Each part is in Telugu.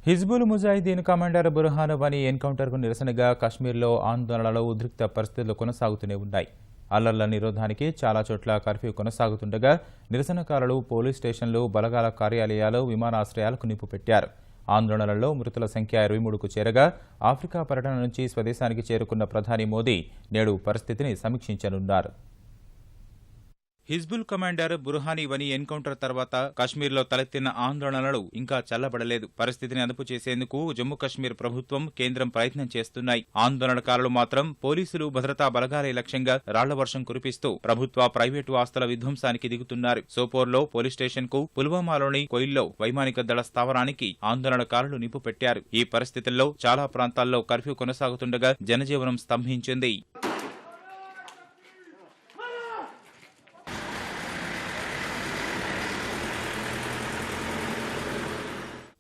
హిజ్బుల్ ముజాహిదీన్ కమాండర్ బుర్హాన్ వనీ ఎన్కౌంటర్కు నిరసనగా కశ్మీర్లో ఆందోళనలు ఉద్రిక్త పరిస్థితులు కొనసాగుతూనే ఉన్నాయి. అల్లర్ల నిరోధానికి చాలా చోట్ల కర్ఫ్యూ కొనసాగుతుండగా నిరసనకారులు పోలీస్ స్టేషన్లు, బలగాల కార్యాలయాలు, విమానాశ్రయాలకు నిప్పు పెట్టారు. ఆందోళనల్లో మృతుల సంఖ్య 23కు చేరగా ఆఫ్రికా పర్యటన నుంచి స్వదేశానికి చేరుకున్న ప్రధాని మోదీ నేడు పరిస్థితిని సమీక్షించనున్నారు. హిజ్బుల్ కమాండర్ బుర్హానీ వనీ ఎన్కౌంటర్ తర్వాత కశ్మీర్లో తలెత్తిన ఆందోళనలు ఇంకా చల్లబడలేదు. పరిస్థితిని అదుపు చేసేందుకు జమ్మూ కశ్మీర్ ప్రభుత్వం, కేంద్రం ప్రయత్నం చేస్తున్నాయి. ఆందోళనకారులు మాత్రం పోలీసులు, భద్రతా బలగాలే లక్ష్యంగా రాళ్ల వర్షం కురిపిస్తూ ప్రభుత్వ, ప్రైవేటు ఆస్తుల విధ్వంసానికి దిగుతున్నారు. సోపోర్లో పోలీస్ స్టేషన్ కు, పుల్వామాలోని కొయిల్లో వైమానిక దళ స్థావరానికి ఆందోళనకారులు నిప్పు పెట్టారు. ఈ పరిస్థితుల్లో చాలా ప్రాంతాల్లో కర్ఫ్యూ కొనసాగుతుండగా జనజీవనం స్తంభించింది.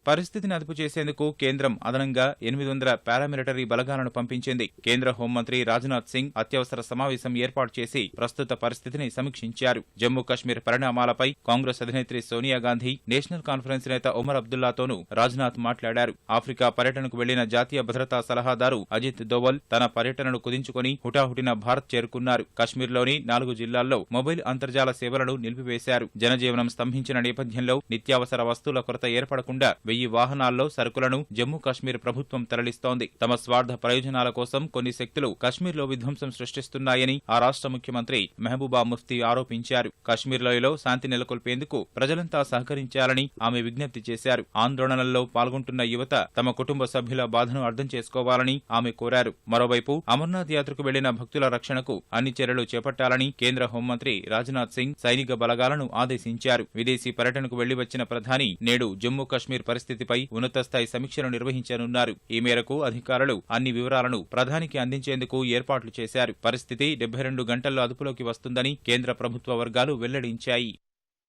పరిస్థితిని అదుపు చేసేందుకు కేంద్రం అదనంగా 800 పారామిలిటరీ బలగాలను పంపించింది. కేంద్ర హోంమంత్రి రాజ్నాథ్ సింగ్ అత్యవసర సమావేశం ఏర్పాటు చేసి ప్రస్తుత పరిస్థితిని సమీక్షించారు. జమ్మూ కశ్మీర్ పరిణామాలపై కాంగ్రెస్ అధినేత్రి సోనియా గాంధీ, నేషనల్ కాన్ఫరెన్స్ నేత ఒమర్ అబ్దుల్లాతోనూ రాజ్నాథ్ మాట్లాడారు. ఆఫ్రికా పర్యటనకు వెళ్లిన జాతీయ భద్రతా సలహాదారు అజిత్ దోవల్ తన పర్యటనను కుదించుకుని హుటాహుటిన భారత్ చేరుకున్నారు. కశ్మీర్లోని 4 జిల్లాల్లో మొబైల్ అంతర్జాల సేవలను నిలిపివేశారు. జనజీవనం స్తంభించిన నేపథ్యంలో నిత్యావసర వస్తువుల కొరత ఏర్పడకుండా 1000 వాహనాల్లో సరుకులను జమ్మూ కశ్మీర్ ప్రభుత్వం తరలిస్తోంది. తమ స్వార్థ ప్రయోజనాల కోసం కొన్ని శక్తులు కశ్మీర్లో విధ్వంసం సృష్టిస్తున్నాయని ఆ రాష్ట్ర ముఖ్యమంత్రి మెహబూబా ముఫ్తీ ఆరోపించారు. కశ్మీర్లోయలో శాంతి నెలకొల్పేందుకు ప్రజలంతా సహకరించాలని ఆమె విజ్ఞప్తి చేశారు. ఆందోళనల్లో పాల్గొంటున్న యువత తమ కుటుంబ సభ్యుల బాధను అర్థం చేసుకోవాలని ఆమె కోరారు. మరోవైపు అమర్నాథ్ యాత్రకు వెళ్లిన భక్తుల రక్షణకు అన్ని చర్యలు చేపట్టాలని కేంద్ర హోంమంత్రి రాజ్నాథ్ సింగ్ సైనిక బలగాలను ఆదేశించారు. విదేశీ పర్యటనకు వెళ్లి వచ్చిన ప్రధాని నేడు జమ్మూ కశ్మీర్ పరిస్థితిపై ఉన్నతస్థాయి సమీక్షను నిర్వహించనున్నారు. ఈ మేరకు అధికారులు అన్ని వివరాలను ప్రధానికి అందించేందుకు ఏర్పాట్లు చేశారు. పరిస్థితి 72 గంటల్లో అదుపులోకి వస్తుందని కేంద్ర ప్రభుత్వ వర్గాలు వెల్లడించాయి.